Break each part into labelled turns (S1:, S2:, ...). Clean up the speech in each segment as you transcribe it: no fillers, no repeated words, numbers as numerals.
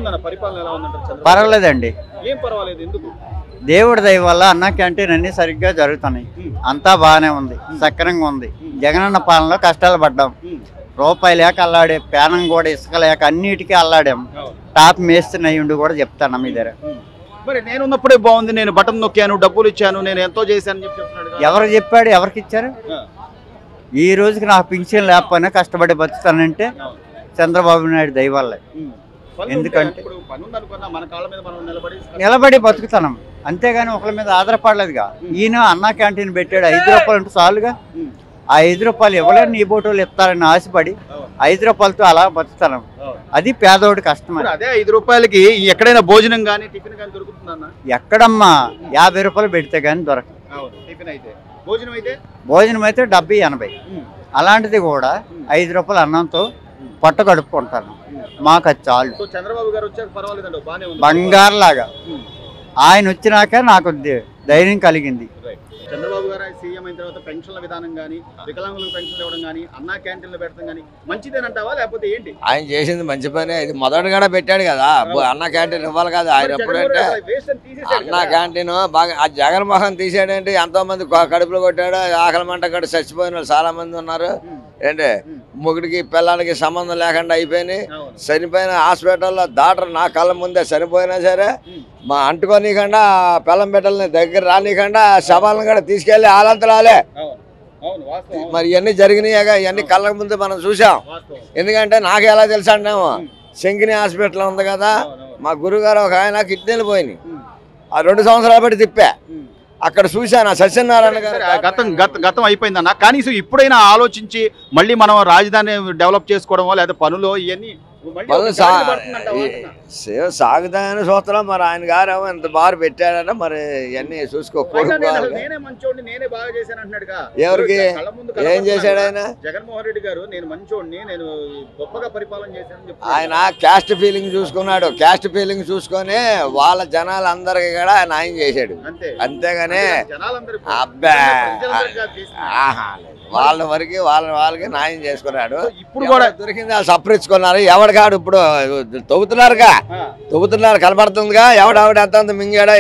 S1: ఉందన్న పరిపాలన ఎలా ఉందంటారు?
S2: పర్వాలేదండి.
S1: ఏం పర్వాలేదు ఎందుకు?
S2: దేవుడి దయ వల్ల అన్న క్యాంటీన్ అన్ని సరిగ్గా జరుగుతున్నాయి. అంతా బాగానే ఉంది, సక్రంగా ఉంది. జగనన్న పాలనలో కష్టాలు పడ్డాం. రూపాయి లేక అల్లాడే, పేనం కూడా ఇసుక లేక అన్నిటికీ అల్లాడాం. టాప్ మేస్త్రి అయ్యుండి కూడా చెప్తాను మీ దగ్గర.
S1: మరి నేనున్నప్పుడే బాగుంది, నేను బటన్ నొక్కాను, డబ్బులు ఇచ్చాను, నేను ఎంతో చేశాను చెప్తున్నాడు.
S2: ఎవరు చెప్పాడు? ఎవరికి ఇచ్చారు? ఈ రోజుకి నాకు పింఛన్ లేకపోయినా కష్టపడి బతుకుతానంటే చంద్రబాబు నాయుడు దయ వల్లే. ఎందుకంటే నిలబడి బతుకుతాం, అంతేగాని ఒకరి మీద ఆధారపడలేదుగా. ఈయన అన్నా క్యాంటీన్ పెట్టాడు, 5 రూపాయలు అంటే చాలుగా. ఆ 5 రూపాయలు ఇవ్వలేని నీ బోటోళ్ళు ఇస్తారని ఆశపడి 5 రూపాయలతో అలా బతుకుతాం. అది పేదోడి కష్టం.
S1: అదే 5 రూపాయలకి ఎక్కడైనా భోజనం కానీ టిఫిన్ కానీ దొరుకుతుందన్న?
S2: ఎక్కడమ్మా 50 రూపాయలు పెడితే కానీ దొరకదు. భోజనం అయితే 70-80. అలాంటిది కూడా 5 రూపాయలు అన్నంతో పొట్ట గడుపుకుంటాను. మాకు అది చాలు.
S1: చంద్రబాబు గారు వచ్చాక పర్వాలేదండి,
S2: బంగారు లాగా ఆయన వచ్చినాక నాకు ధైర్యం కలిగింది.
S1: చంద్రబాబు గారు సీఎం అయిన తర్వాత పెన్షన్ల విధానం కానీ, వికలాంగులకు పెన్షన్లు ఇవ్వడం కానీ, అన్నా క్యాంటీన్లు పెడతాం కానీ మంచిదేనంటావా లేకపోతే ఏంటి?
S3: ఆయన చేసింది మంచి పని. ఇది మొదటగా పెట్టాడు కదా, అన్నా క్యాంటీన్ ఇవ్వాలి కదా. ఆయన ఎప్పుడంటే అన్నా క్యాంటీన్ బాగా ఆ జగన్మోహన్ తీసాడేంటి, ఎంతో మంది కడుపులు కొట్టాడు, ఆకలి మంట కట్టి చచ్చిపోయిన వాళ్ళు చాలా మంది ఉన్నారు. ఏంటి మొగుడికి పిల్లలకి సంబంధం లేకుండా అయిపోయినాయి. చనిపోయిన హాస్పిటల్లో డాక్టర్ నా కళ్ళ ముందే చనిపోయినా సరే మా అంటుకోనీకుండా పిల్లం బిడ్డల్ని దగ్గర రానికుండా శవాలను కూడా తీసుకెళ్లి ఆలంతరాలే. మరి ఇవన్నీ జరిగినాయిగా, ఇవన్నీ కళ్ళ ముందు మనం చూసాం. ఎందుకంటే నాకు ఎలా తెలుసు అంటాము, శంకిని హాస్పిటల్ ఉంది కదా, మా గురుగారు ఒక ఆయన కిడ్నీలు పోయినాయి. ఆ 2 సంవత్సరాలు బట్టి తిప్పా, అక్కడ చూశాను. సత్యనారాయణ గారు
S1: గతం అయిపోయిందన్న, కనీసం ఇప్పుడైనా ఆలోచించి మళ్ళీ మనం రాజధాని డెవలప్ చేసుకోవడమో లేదా పనులు ఇవన్నీ
S3: సాగుతాయని చూస్తున్నాం. మరి ఆయన గారు ఎంత బాగా పెట్టాడట, మరి ఇవన్నీ ఎవరికి ఏం చేశాడు ఆయన?
S1: జగన్మోహన్ రెడ్డి గారు నేను మంచోడిని, నేను గొప్పగా పరిపాలన చేశాను.
S3: ఆయన క్యాస్ట్ ఫీలింగ్ చూసుకున్నాడు. క్యాస్ట్ ఫీలింగ్ చూసుకొని వాళ్ళ జనాలందరికీ కూడా న్యాయం చేశాడు. అంతేగాని అబ్బా వాళ్ళ వరకు వాళ్ళకి న్యాయం చేసుకున్నాడు. ఇప్పుడు కూడా దొరికింది వాళ్ళు సపరించుకున్నారు. ఎవడికాడు ఇప్పుడు తవ్వుతున్నారు కనబడుతుందిగా. ఎవడావిడ ఎంత మింగాడా,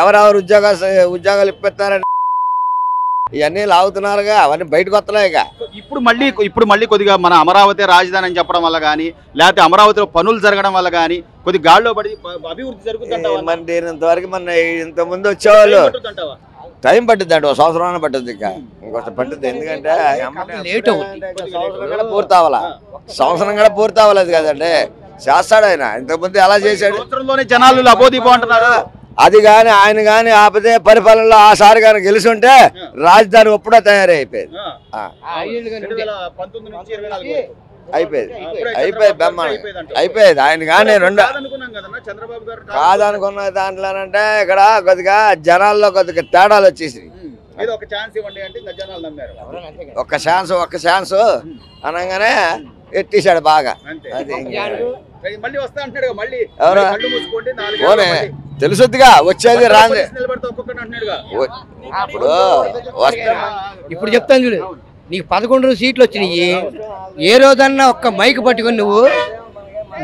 S3: ఎవరెవరు ఉద్యోగాలు ఇప్పిస్తారని ఇవన్నీ లాగుతున్నారుగా, అవన్నీ బయటకు వస్తున్నాయిగా.
S1: ఇప్పుడు మళ్ళీ కొద్దిగా మన అమరావతి రాజధాని అని చెప్పడం వల్ల కానీ, లేకపోతే అమరావతిలో పనులు జరగడం వల్ల కానీ కొద్దిగా గాల్లో పడి అభివృద్ధి జరుగుతుంది.
S3: మరి నేను ఇంతవరకు మన ఇంతకుముందు వచ్చేవాళ్ళు టైం పట్టుద్ది అండి, 1 సంవత్సరం పట్టుద్ది. ఇంకొక పట్టుద్ది, ఎందుకంటే సంవత్సరం కూడా పూర్తి అవ్వాలా. సంవత్సరం కూడా పూర్తి అవ్వలేదు కదండి. చేస్తాడు ఆయన. ఇంతకుముందు ఎలా చేశాడు?
S1: జనాలు లబోదీపో అంటున్నారు.
S3: అది కానీ ఆయన కానీ ఆపదే పరిపాలనలో ఆ సారి కానీ గెలుచుంటే రాజధాని ఎప్పుడో తయారైపోయేది. అయిపోయేది ఆయన కానీ. కాదనుకున్న దాంట్లోనంటే ఇక్కడ కొద్దిగా జనాల్లో కొద్దిగా తేడాలు వచ్చేసి ఒక్క ఛాన్స్ అనగానే ఎట్టేశాడు బాగా. అది ఎవరు తెలుసుద్దిగా, వచ్చేది రాంది.
S4: ఇప్పుడు చెప్తాను చూడు, నీకు 11 సీట్లు వచ్చినాయి. ఏ రోజన్నా ఒక్క మైక్ పట్టుకొని నువ్వు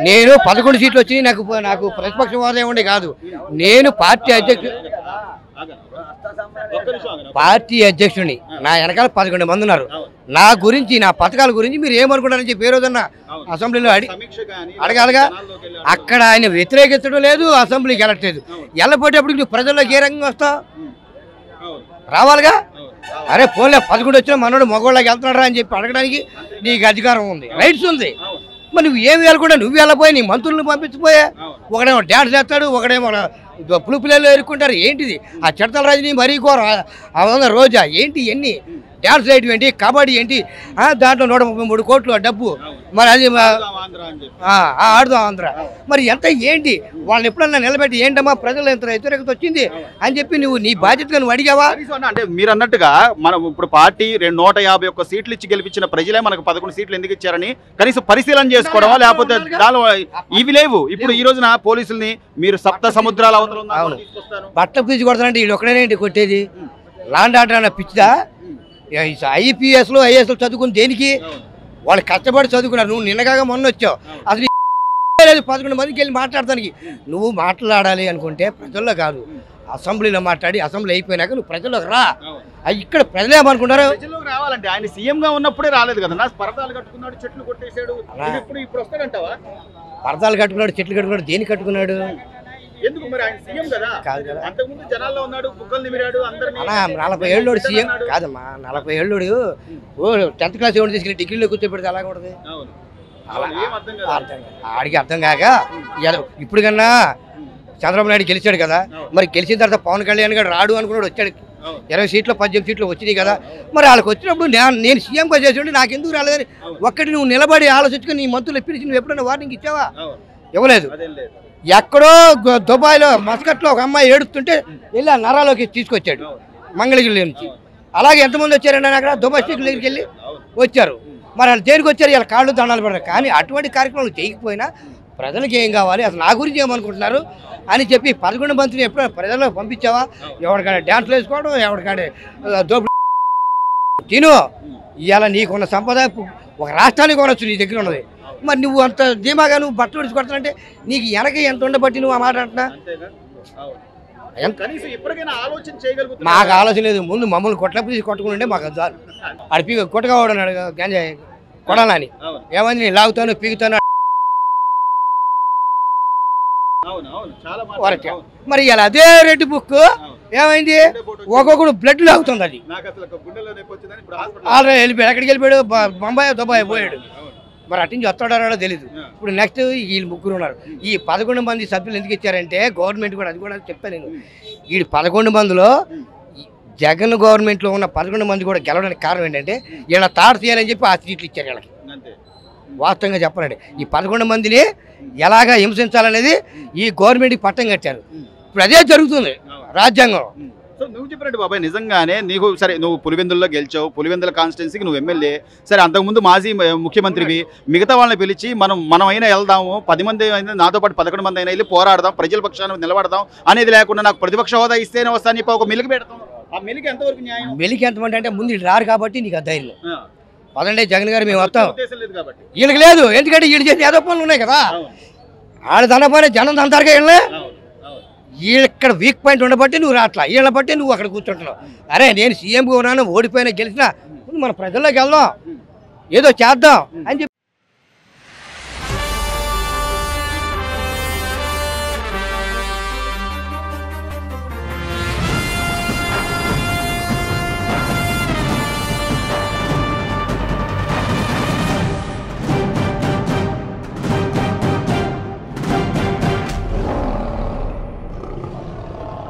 S4: నేను 11 సీట్లు వచ్చినాయి, నాకు ప్రతిపక్ష హోదా ఉండే కాదు, నేను పార్టీ అధ్యక్షుడిని, నా వెనకాల 11 మంది ఉన్నారు. నా గురించి, నా పథకాల గురించి మీరు ఏమనుకుంటారని చెప్పి ఏ రోజన్నా అసెంబ్లీలో అడగాలిగా. అక్కడ ఆయన వ్యతిరేకించడం లేదు, అసెంబ్లీకి వెళ్ళట్లేదు. వెళ్ళపోయేటప్పుడు నువ్వు ప్రజల్లోకి ఏ రకంగా వస్తావు? రావాలిగా. అరే పోలే 11 వచ్చినా మనోడు మగవాళ్ళకి వెళ్తున్నారా అని చెప్పి అడగడానికి నీకు అధికారం ఉంది, రైట్స్ ఉంది. మరి నువ్వు ఏమి వెళ్ళకుండా నువ్వు వెళ్ళపోయి నీ మంత్రులను పంపించిపోయా. ఒకడేమో డ్యాన్స్ చేస్తాడు, ఒకడేమో పులిపిల్లలు ఎరుక్కుంటారు. ఏంటిది ఆ చిడతల రజనీ మరీ కోర రోజా ఏంటి ఎన్ని డ్యాన్స్ వేయటం ఏంటి, కబడ్డీ ఏంటి, దాంట్లో 133 కోట్లు డబ్బు. మరి అది ఆడుదాం ఆంధ్ర. మరి ఎంత ఏంటి వాళ్ళని ఎప్పుడన్నా నిలబెట్టి ఏంటమ్మా ప్రజలు ఎంత వ్యతిరేకత వచ్చింది అని చెప్పి నువ్వు నీ బాధ్యతగా నువ్వు అడిగావా?
S1: అంటే మీరు అన్నట్టుగా మనం ఇప్పుడు పార్టీ 151 సీట్లు ఇచ్చి గెలిపించిన ప్రజలే మనకు 11 సీట్లు ఎందుకు ఇచ్చారని కనీసం పరిశీలన చేసుకోవడమా, లేకపోతే దానిలో ఇవి లేవు. ఇప్పుడు ఈ రోజున పోలీసుల్ని మీరు సప్త సముద్రాల అవతల
S4: బట్టలు పీచి కొడతానంటే వీళ్ళు ఒక్కడేనేంటి కొట్టేది? లాండ్ ఆర్డర్ అన్న పిచ్చిదా? ఐపీఎస్లు ఐఏఎస్లు చదువుకుని దేనికి? వాళ్ళు కష్టపడి చదువుకున్నారు. నువ్వు నిన్నగా మొన్న వచ్చావు, అసలు లేదు 11 మందికి వెళ్ళి మాట్లాడటానికి. నువ్వు మాట్లాడాలి అనుకుంటే ప్రజల్లో కాదు, అసెంబ్లీలో మాట్లాడి అసెంబ్లీ అయిపోయినాక నువ్వు ప్రజల్లోకి రా. ఇక్కడ ప్రజలు ఏమనుకుంటారు?
S1: ప్రజల్లోకి రావాలంటే ఆయన సీఎం గా ఉన్నప్పుడే రాలేదు కదా, పరదాలు కట్టుకున్నాడు, చెట్లు కొట్టేశాడు, ఇప్పుడు వస్తాడంటావా?
S4: పరదాలు కట్టుకున్నాడు, చెట్లు కట్టుకున్నాడు, దేని కట్టుకున్నాడు?
S1: ఎందుకు మరి ఆయన సీఎం కదా,
S4: కాదు కదా.
S1: అంతకుముందు జనాల్లో ఉన్నాడు, బుక్కలు నిమిరాడు అందరినీ.
S4: 40 ఏళ్ళోడు సీఎం కాదమ్మా, 40 ఏళ్ళోడు 10th క్లాస్ ఎవరు తీసుకెళ్ళి డిగ్రీలో కూర్చోబెడితే అలాగ ఉండదు. ఆడికి అర్థం కాక ఇప్పుడు కన్నా చంద్రబాబు నాయుడు గెలిచాడు కదా, మరి గెలిచిన తర్వాత పవన్ కళ్యాణ్ గారు రాడు అనుకున్నాడు, వచ్చాడు. 20 సీట్లు 18 సీట్లు వచ్చినాయి కదా, మరి వాళ్ళకి వచ్చినప్పుడు నేను సీఎంగా చేసాడు నాకెందుకు రాలేదని ఒక్కటి నువ్వు నిలబడి ఆలోచించుకుని నీ మంత్రులు పిలిచి నువ్వు ఎప్పుడైనా వార్నింగ్ ఇచ్చావా? ఇవ్వలేదు. ఎక్కడో దుబాయ్లో మస్కట్లో ఒక అమ్మాయి ఏడుస్తుంటే వెళ్ళి ఆ నరాలోకి తీసుకొచ్చాడు మంగళగిరి నుంచి. అలాగే ఎంతమంది వచ్చారండి అక్కడ దుబాయ్ స్టేట్ దగ్గరికి వెళ్ళి వచ్చారు. మరి వాళ్ళు దేనికి వచ్చారు? ఇలా కాళ్ళు దండాలు పడతారు. కానీ అటువంటి కార్యక్రమాలు చేయకపోయినా ప్రజలకు ఏం కావాలి, అసలు నా గురించి ఏమనుకుంటున్నారు అని చెప్పి 11 మంత్రిని ఎప్పుడైనా ప్రజల్లో పంపించావా? ఎవరికాడ డ్యాన్స్లు వేసుకోవడం, ఎవరికాడ దోపిడీ తిను. ఇవాళ నీకున్న సంపద ఒక రాష్ట్రానికి కొనొచ్చు నీ దగ్గర ఉన్నది. మరి నువ్వు అంత ధీమాగా నువ్వు బట్టలు విడిచి కొడతానంటే నీకు వెనక ఎంత ఉండబట్టి నువ్వు ఆ మాట అంటున్నా? మాకు ఆలోచన లేదు. ముందు మమ్మల్ని కొట్లపు తీసి కొట్టుకుంటే మాకు చాలు. అడి కొట్టకపోవడం గంజాయి కొడాలని ఏమైంది, నేను లాగుతాను పీగుతాను. మరి ఇలా అదే రెడ్ బుక్ ఏమైంది, ఒక్కొక్కడు బ్లడ్ లాగుతుంది. అది ఆల్రెడీ వెళ్ళిపోయాడు. ఎక్కడికి వెళ్ళిపోయాడు? బొంబాయి దుబాయ్ పోయాడు. మరి అటు నుంచి వస్తాడారో తెలీదు. ఇప్పుడు నెక్స్ట్ వీళ్ళు ముగ్గురు ఉన్నారు. ఈ 11 మంది సభ్యులు ఎందుకు ఇచ్చారంటే గవర్నమెంట్ కూడా, అది కూడా చెప్పాను నేను, ఈ 11 మందిలో జగన్ గవర్నమెంట్లో ఉన్న 11 మంది కూడా గెలవడానికి కారణం ఏంటంటే వీళ్ళ తాడు తీయాలని చెప్పి ఆ సీట్లు ఇచ్చారు వీళ్ళకి. వాస్తవంగా చెప్పాలంటే ఈ 11 మందిని ఎలాగా హింసించాలనేది ఈ గవర్నమెంట్కి పట్టం కట్టారు. ఇప్పుడు అదే జరుగుతుంది రాజ్యాంగం.
S1: సో నువ్వు చెప్పినట్టు బాబాయ్ నిజంగానే నీకు సరే, నువ్వు పులివెందుల్లో గెలిచావు, పులివెందుల కాన్స్టిట్యున్సీకి నువ్వు ఎమ్మెల్యే, సరే అంతకుముందు మాజీ ముఖ్యమంత్రివి, మిగతా వాళ్ళని పిలిచి మనం అయినా వెళ్దాము, 10 మంది అయినా నాతో పాటు 11 మంది అయినా వెళ్ళి పోరాడదాం, ప్రజల పక్షాన నిలబడదాం అనేది లేకుండా నాకు ప్రతిపక్ష హోదా ఇస్తేనే వస్తాను చెప్పి ఒక మెలికి పెడతాం. ఆ మెలికి ఎంతవరకు న్యాయం?
S4: మెలికి ఎంతమంది అంటే ముందు రారు కాబట్టి నీకు ఆ ధైర్యం. పదండి జగన్ గారు మేము వస్తాం.
S1: కాబట్టి
S4: వీళ్ళకి లేదు, ఎందుకంటే వీళ్ళు చేసిన ఏదో పనులు ఉన్నాయి కదా. ఆడ దండపోయిన జనం దంతారుగా వెళ్ళే ఇక్కడ వీక్ పాయింట్ ఉండబట్టి నువ్వు రాట్లా, వీళ్ళ బట్టి నువ్వు అక్కడ కూర్చుంటున్నావు. అరే నేను సీఎంగా ఉన్నాను, ఓడిపోయినా గెలిచినా మన ప్రజల్లోకి వెళ్దాం, ఏదో చేద్దాం అని చెప్పి